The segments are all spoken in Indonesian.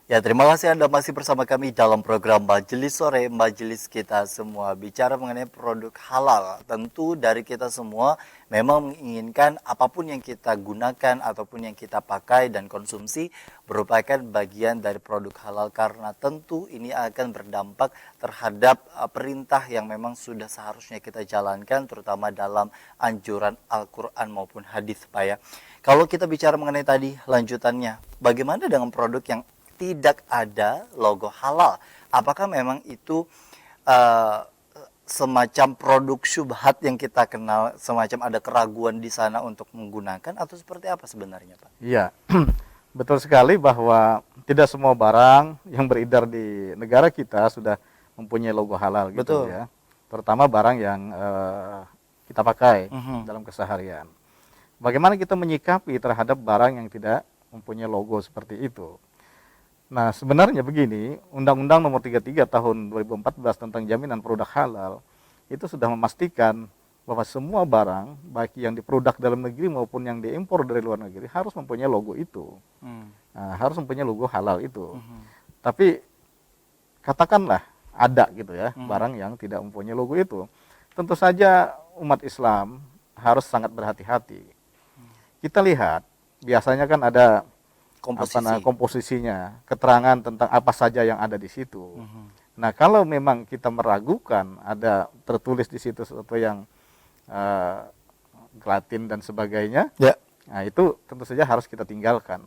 Ya, terima kasih Anda masih bersama kami dalam program Majelis Sore, Majelis kita semua. Bicara mengenai produk halal, tentu dari kita semua memang menginginkan apapun yang kita gunakan ataupun yang kita pakai dan konsumsi merupakan bagian dari produk halal, karena tentu ini akan berdampak terhadap perintah yang memang sudah seharusnya kita jalankan, terutama dalam anjuran Al-Quran maupun hadis, Pak ya. Kalau kita bicara mengenai tadi lanjutannya, bagaimana dengan produk yang tidak ada logo halal? Apakah memang itu uh, semacam produk syubhat yang kita kenal, semacam ada keraguan di sana untuk menggunakan, atau seperti apa sebenarnya, Pak? Iya, betul sekali bahwa tidak semua barang yang beredar di negara kita sudah mempunyai logo halal gitu Betul. ya. Terutama barang yang kita pakai Mhm. dalam keseharian. Bagaimana kita menyikapi terhadap barang yang tidak mempunyai logo seperti itu? Nah, sebenarnya begini, Undang-Undang Nomor 33 Tahun 2014 tentang Jaminan Produk Halal itu sudah memastikan bahwa semua barang, baik yang diproduk dalam negeri maupun yang diimpor dari luar negeri, harus mempunyai logo itu. Nah, harus mempunyai logo halal itu. Tapi katakanlah ada gitu ya, barang yang tidak mempunyai logo itu. Tentu saja umat Islam harus sangat berhati-hati. Kita lihat, biasanya kan ada Komposisi. komposisinya, keterangan tentang apa saja yang ada di situ. Nah, kalau memang kita meragukan ada tertulis di situ sesuatu yang gelatin dan sebagainya, Ya. nah itu tentu saja harus kita tinggalkan.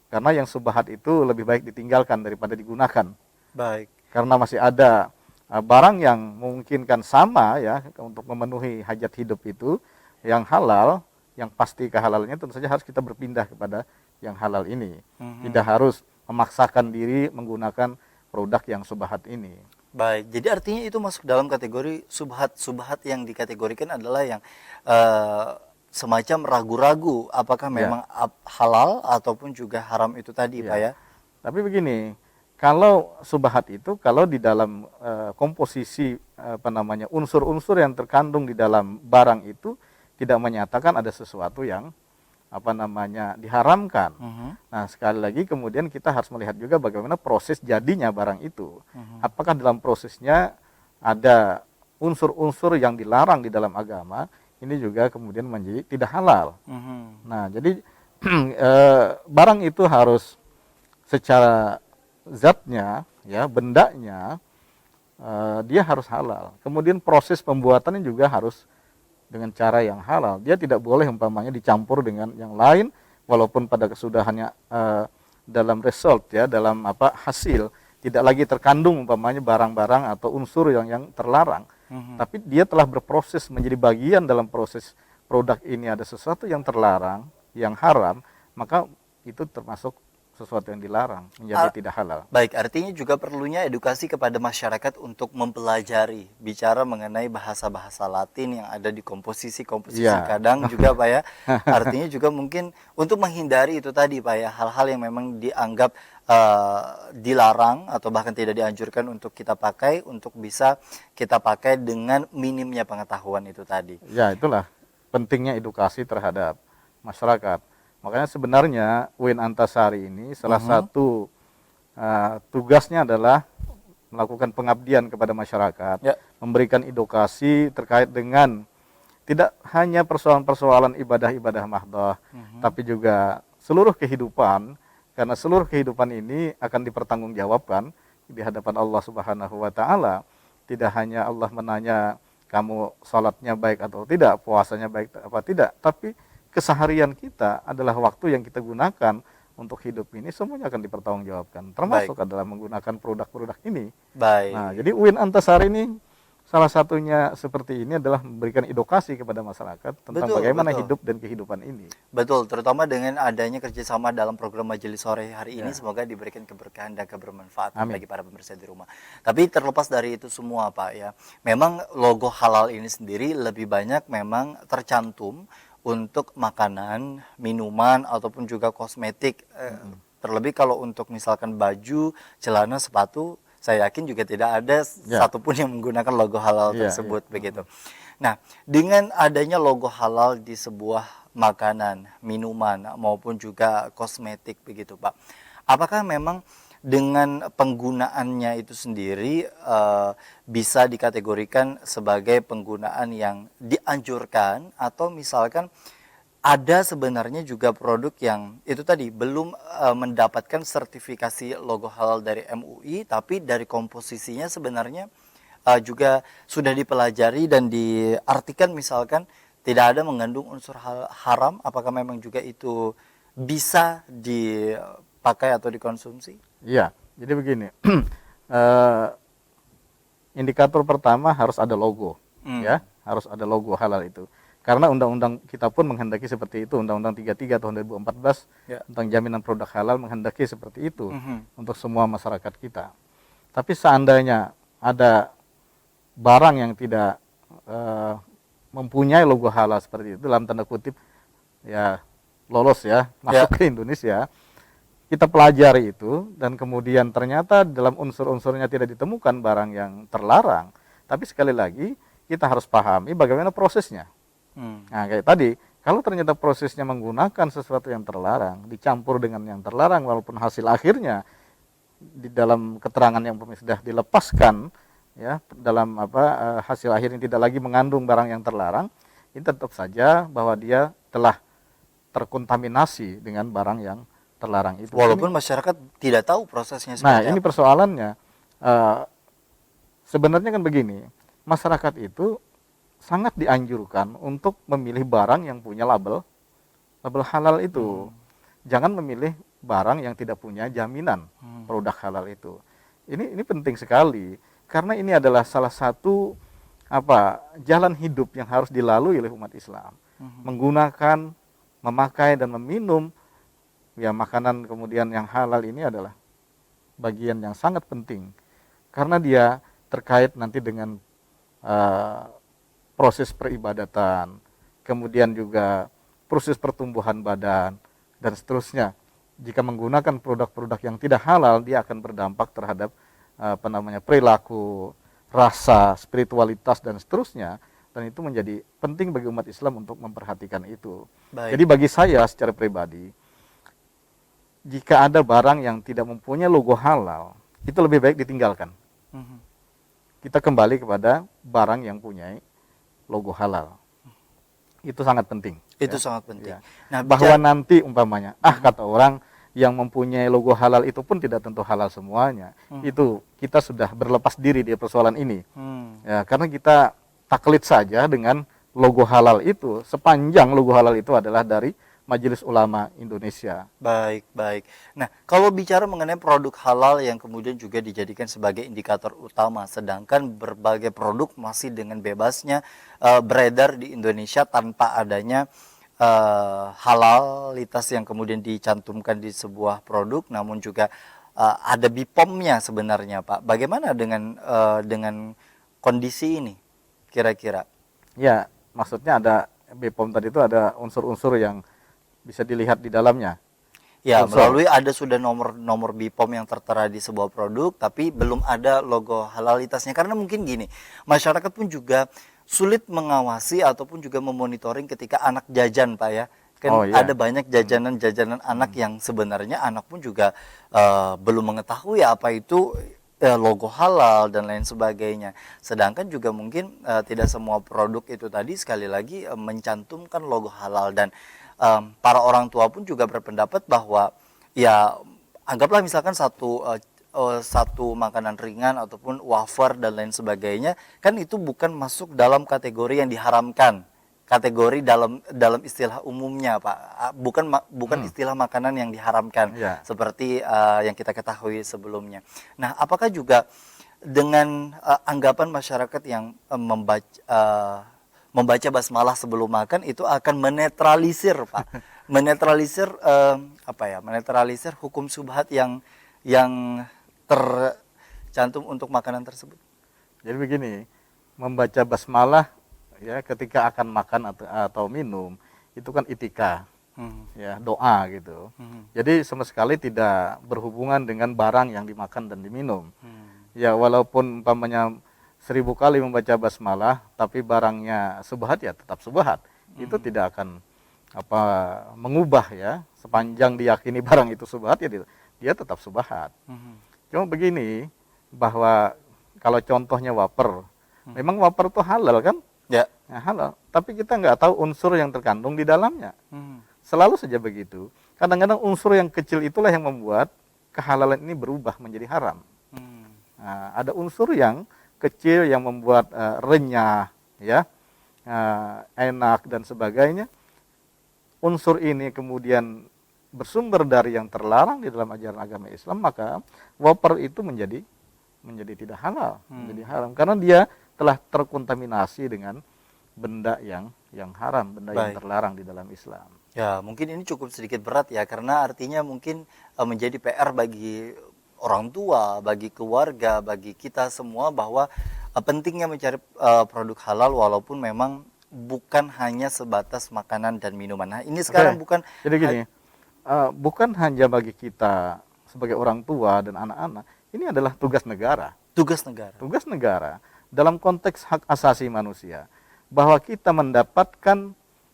Karena yang subhat itu lebih baik ditinggalkan daripada digunakan. Baik. Karena masih ada barang yang memungkinkan sama ya untuk memenuhi hajat hidup itu, yang halal, yang pasti kehalalannya tentu saja harus kita berpindah kepada yang halal ini. Tidak harus memaksakan diri menggunakan produk yang subhat ini. Baik, jadi artinya itu masuk dalam kategori subhat. Subhat yang dikategorikan adalah yang semacam ragu-ragu apakah Ya. memang halal ataupun juga haram itu tadi, Pak ya. Tapi begini, kalau subhat itu kalau di dalam komposisi unsur-unsur yang terkandung di dalam barang itu tidak menyatakan ada sesuatu yang diharamkan. Nah, sekali lagi kemudian kita harus melihat juga bagaimana proses jadinya barang itu. Apakah dalam prosesnya ada unsur-unsur yang dilarang di dalam agama, ini juga kemudian menjadi tidak halal. Nah, jadi barang itu harus secara zatnya, ya, bendanya, dia harus halal. Kemudian proses pembuatannya juga harus dengan cara yang halal. Dia tidak boleh umpamanya dicampur dengan yang lain, walaupun pada kesudahannya dalam result ya, dalam hasil tidak lagi terkandung umpamanya barang-barang atau unsur yang terlarang. Tapi dia telah berproses menjadi bagian dalam proses produk ini ada sesuatu yang terlarang, yang haram, maka itu termasuk sesuatu yang dilarang, menjadi tidak halal. Baik, artinya juga perlunya edukasi kepada masyarakat untuk mempelajari, bicara mengenai bahasa-bahasa Latin yang ada di komposisi-komposisi kadang juga, Pak ya. Artinya juga mungkin untuk menghindari itu tadi, Pak ya, hal-hal yang memang dianggap dilarang atau bahkan tidak dianjurkan untuk kita pakai, untuk bisa kita pakai dengan minimnya pengetahuan itu tadi. Ya, itulah pentingnya edukasi terhadap masyarakat. Makanya sebenarnya UIN Antasari ini salah satu tugasnya adalah melakukan pengabdian kepada masyarakat, memberikan edukasi terkait dengan tidak hanya persoalan-persoalan ibadah-ibadah mahdoh, tapi juga seluruh kehidupan, karena seluruh kehidupan ini akan dipertanggungjawabkan di hadapan Allah Subhanahu wa Ta'ala. Tidak hanya Allah menanya kamu sholatnya baik atau tidak, puasanya baik apa tidak, tapi keseharian kita adalah waktu yang kita gunakan untuk hidup ini, semuanya akan dipertanggungjawabkan, termasuk adalah menggunakan produk-produk ini. Baik. Nah, jadi UIN Antasari ini salah satunya seperti ini adalah memberikan edukasi kepada masyarakat tentang bagaimana hidup dan kehidupan ini. Betul, terutama dengan adanya kerjasama dalam program Majelis Sore hari ini, semoga diberikan keberkahan dan kebermanfaatan bagi para pemirsa di rumah. Tapi terlepas dari itu semua, Pak ya, memang logo halal ini sendiri lebih banyak memang tercantum untuk makanan, minuman, ataupun juga kosmetik. Terlebih kalau untuk misalkan baju, celana, sepatu, saya yakin juga tidak ada satupun yang menggunakan logo halal tersebut, begitu. Nah, dengan adanya logo halal di sebuah makanan, minuman, maupun juga kosmetik, begitu Pak, apakah memang dengan penggunaannya itu sendiri bisa dikategorikan sebagai penggunaan yang dianjurkan, atau misalkan ada sebenarnya juga produk yang itu tadi belum mendapatkan sertifikasi logo halal dari MUI, tapi dari komposisinya sebenarnya juga sudah dipelajari dan diartikan, misalkan tidak ada mengandung unsur haram, apakah memang juga itu bisa dipakai atau dikonsumsi? Iya, jadi begini. Eh, Indikator pertama harus ada logo, ya, harus ada logo halal itu. Karena undang-undang kita pun menghendaki seperti itu, Undang-Undang 33 tahun 2014 Ya. tentang jaminan produk halal menghendaki seperti itu untuk semua masyarakat kita. Tapi seandainya ada barang yang tidak mempunyai logo halal seperti itu, dalam tanda kutip ya lolos ya masuk ke Indonesia, kita pelajari itu dan kemudian ternyata dalam unsur-unsurnya tidak ditemukan barang yang terlarang, tapi sekali lagi kita harus pahami bagaimana prosesnya. Nah, kayak tadi, kalau ternyata prosesnya menggunakan sesuatu yang terlarang, dicampur dengan yang terlarang, walaupun hasil akhirnya di dalam keterangan yang sudah dilepaskan, ya, dalam hasil akhirnya tidak lagi mengandung barang yang terlarang, ini tetap saja bahwa dia telah terkontaminasi dengan barang yang terlarang itu. Walaupun masyarakat tidak tahu prosesnya Nah, seperti ini apa. persoalannya. Sebenarnya kan begini, masyarakat itu sangat dianjurkan untuk memilih barang yang punya label halal itu. Jangan memilih barang yang tidak punya jaminan produk halal itu. Ini penting sekali karena ini adalah salah satu jalan hidup yang harus dilalui oleh umat Islam. Menggunakan, memakai dan meminum ya makanan kemudian yang halal ini adalah bagian yang sangat penting karena dia terkait nanti dengan proses peribadatan, kemudian juga proses pertumbuhan badan, dan seterusnya. Jika menggunakan produk-produk yang tidak halal, dia akan berdampak terhadap perilaku, rasa, spiritualitas, dan seterusnya. Dan itu menjadi penting bagi umat Islam untuk memperhatikan itu. Baik. Jadi bagi saya secara pribadi, jika ada barang yang tidak mempunyai logo halal, itu lebih baik ditinggalkan. Kita kembali kepada barang yang punya logo halal. Itu sangat penting. Itu ya. sangat penting. Ya. Nah, Bahwa nanti umpamanya, kata orang yang mempunyai logo halal itu pun tidak tentu halal semuanya. Itu kita sudah berlepas diri di persoalan ini. Ya, karena kita taklid saja dengan logo halal itu, sepanjang logo halal itu adalah dari Majelis Ulama Indonesia. Baik, baik. Nah, kalau bicara mengenai produk halal yang kemudian juga dijadikan sebagai indikator utama, sedangkan berbagai produk masih dengan bebasnya beredar di Indonesia tanpa adanya halalitas yang kemudian dicantumkan di sebuah produk, namun juga ada BPOM-nya sebenarnya, Pak. Bagaimana dengan kondisi ini, kira-kira? Ya, maksudnya ada BPOM tadi itu ada unsur-unsur yang bisa dilihat di dalamnya. Ya, melalui ada sudah nomor BPOM yang tertera di sebuah produk, tapi belum ada logo halalitasnya. Karena mungkin gini, masyarakat pun juga sulit mengawasi ataupun juga memonitoring ketika anak jajan, Pak ya. Kan ada banyak jajanan-jajanan anak yang sebenarnya anak pun juga belum mengetahui apa itu logo halal dan lain sebagainya. Sedangkan juga mungkin tidak semua produk itu tadi sekali lagi mencantumkan logo halal, dan para orang tua pun juga berpendapat bahwa ya anggaplah misalkan satu makanan ringan ataupun wafer dan lain sebagainya, kan itu bukan masuk dalam kategori yang diharamkan, kategori dalam istilah umumnya, Pak, bukan istilah makanan yang diharamkan seperti yang kita ketahui sebelumnya. Nah, apakah juga dengan anggapan masyarakat yang membaca basmalah sebelum makan itu akan menetralisir, Pak, menetralisir menetralisir hukum syubhat yang tercantum untuk makanan tersebut? Jadi begini, membaca basmalah ya ketika akan makan atau minum itu kan itikah, ya doa gitu. Jadi sama sekali tidak berhubungan dengan barang yang dimakan dan diminum. Ya walaupun umpamanya 1000 kali membaca basmalah, tapi barangnya subhat ya tetap subhat. Itu tidak akan mengubah ya, sepanjang diyakini barang itu subhat ya dia tetap subhat. Mhm. Cuma begini, bahwa kalau contohnya wafer, memang wafer itu halal kan? Ya. Nah, halal. Tapi kita nggak tahu unsur yang terkandung di dalamnya. Mhm. Selalu saja begitu. Kadang-kadang unsur yang kecil itulah yang membuat kehalalan ini berubah menjadi haram. Mhm. Nah, ada unsur yang kecil yang membuat renyah, ya, enak dan sebagainya. Unsur ini kemudian bersumber dari yang terlarang di dalam ajaran agama Islam, maka wafer itu menjadi tidak halal, menjadi haram karena dia telah terkontaminasi dengan benda yang haram, benda yang Baik. terlarang di dalam Islam. Ya, mungkin ini cukup sedikit berat ya, karena artinya mungkin menjadi PR bagi orang tua, bagi keluarga, bagi kita semua bahwa pentingnya mencari produk halal walaupun memang bukan hanya sebatas makanan dan minuman. Nah, ini sekarang Oke. bukan Jadi gini, bukan hanya bagi kita sebagai orang tua dan anak-anak, ini adalah tugas negara. tugas negara. Tugas negara dalam konteks hak asasi manusia, bahwa kita mendapatkan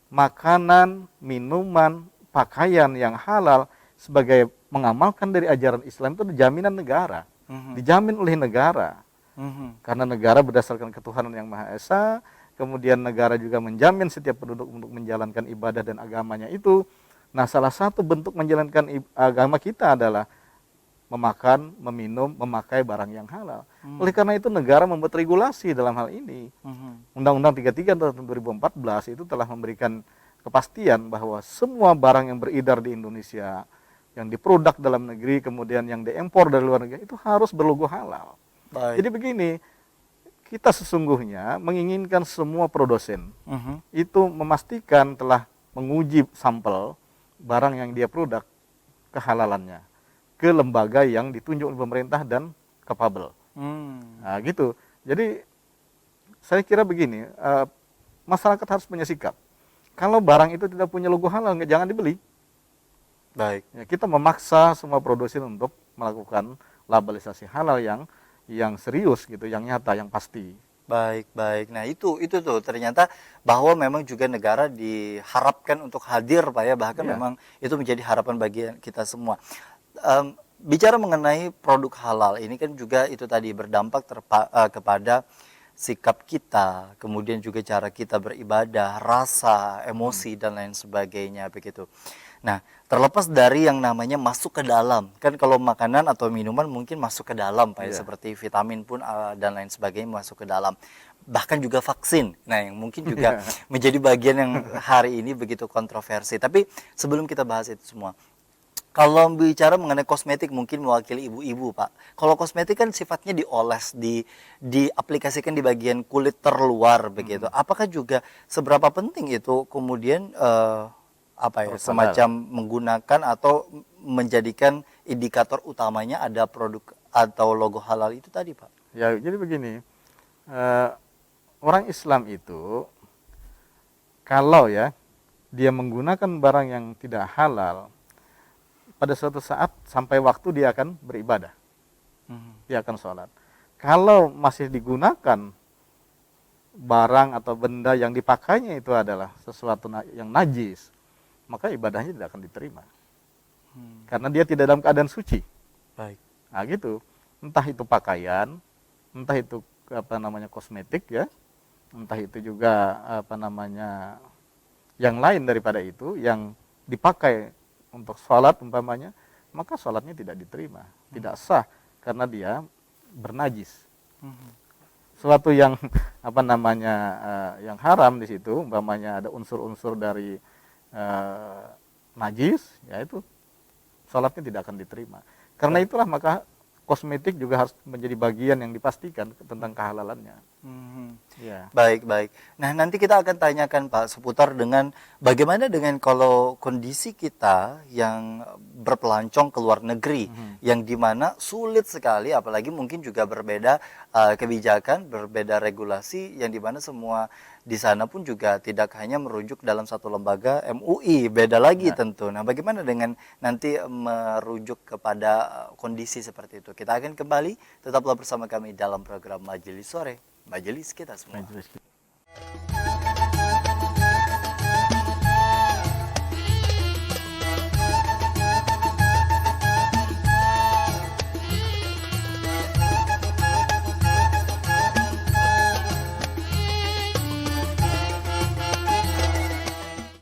makanan, minuman, pakaian yang halal sebagai mengamalkan dari ajaran Islam itu jaminan negara, Mhm. dijamin oleh negara. Mhm. Karena negara berdasarkan ketuhanan yang Maha Esa, kemudian negara juga menjamin setiap penduduk untuk menjalankan ibadah dan agamanya itu. Nah, salah satu bentuk menjalankan agama kita adalah memakan, meminum, memakai barang yang halal. Oleh karena itu negara membuat regulasi dalam hal ini. Mhm. Undang-Undang 33 tahun 2014 itu telah memberikan kepastian bahwa semua barang yang beredar di Indonesia, yang diproduk dalam negeri, kemudian yang diimpor dari luar negeri, itu harus berlogo halal. Baik. Jadi begini, kita sesungguhnya menginginkan semua produsen Mhm. itu memastikan telah menguji sampel barang yang dia produk kehalalannya ke lembaga yang ditunjuk oleh pemerintah dan capable. Nah, gitu. Jadi saya kira begini, masyarakat harus punya sikap. Kalau barang itu tidak punya logo halal, jangan dibeli. Baik. Ya, kita memaksa semua produsen untuk melakukan labelisasi halal yang serius gitu, yang nyata, yang pasti. Baik, baik. Nah, itu tuh ternyata bahwa memang juga negara diharapkan untuk hadir, Pak ya. Bahkan Iya. memang itu menjadi harapan bagi kita semua. Bicara mengenai produk halal, ini kan juga itu tadi berdampak kepada sikap kita, kemudian juga cara kita beribadah, rasa, emosi dan lain sebagainya begitu. Nah, terlepas dari yang namanya masuk ke dalam, kan kalau makanan atau minuman mungkin masuk ke dalam, Pak ya, Iya. seperti vitamin pun dan lain sebagainya masuk ke dalam. Bahkan juga vaksin. Nah, yang mungkin juga Iya. menjadi bagian yang hari ini begitu kontroversi. Tapi sebelum kita bahas itu semua, kalau bicara mengenai kosmetik mungkin mewakili ibu-ibu, Pak. Kalau kosmetik kan sifatnya dioles, diaplikasikan di bagian kulit terluar begitu. Apakah juga seberapa penting itu kemudian apa ya, Harus halal. semacam menggunakan atau menjadikan indikator utamanya ada produk atau logo halal itu tadi, Pak? Ya, jadi begini, orang Islam itu kalau ya dia menggunakan barang yang tidak halal, pada suatu saat sampai waktu dia akan beribadah, dia akan sholat. Kalau masih digunakan barang atau benda yang dipakainya itu adalah sesuatu yang najis, maka ibadahnya tidak akan diterima. Karena dia tidak dalam keadaan suci. Baik. Nah, gitu. Entah itu pakaian, entah itu kosmetik ya, entah itu juga yang lain daripada itu yang dipakai untuk sholat umpamanya, maka sholatnya tidak diterima, tidak sah karena dia bernajis. Suatu yang yang haram di situ, umpamanya ada unsur-unsur dari najis, yaitu sholatnya tidak akan diterima. Karena itulah maka kosmetik juga harus menjadi bagian yang dipastikan tentang kehalalannya. Ya. Baik, baik. Nah, nanti kita akan tanyakan Pak seputar dengan bagaimana dengan kalau kondisi kita yang berpelancong ke luar negeri, yang dimana sulit sekali, apalagi mungkin juga berbeda kebijakan, berbeda regulasi, yang dimana semua di sana pun juga tidak hanya merujuk dalam satu lembaga MUI, beda lagi Ya. tentu. Nah, bagaimana dengan nanti merujuk kepada kondisi seperti itu? Kita akan kembali, tetaplah bersama kami dalam program Majelis Sore. Majelis kita semua. Majelis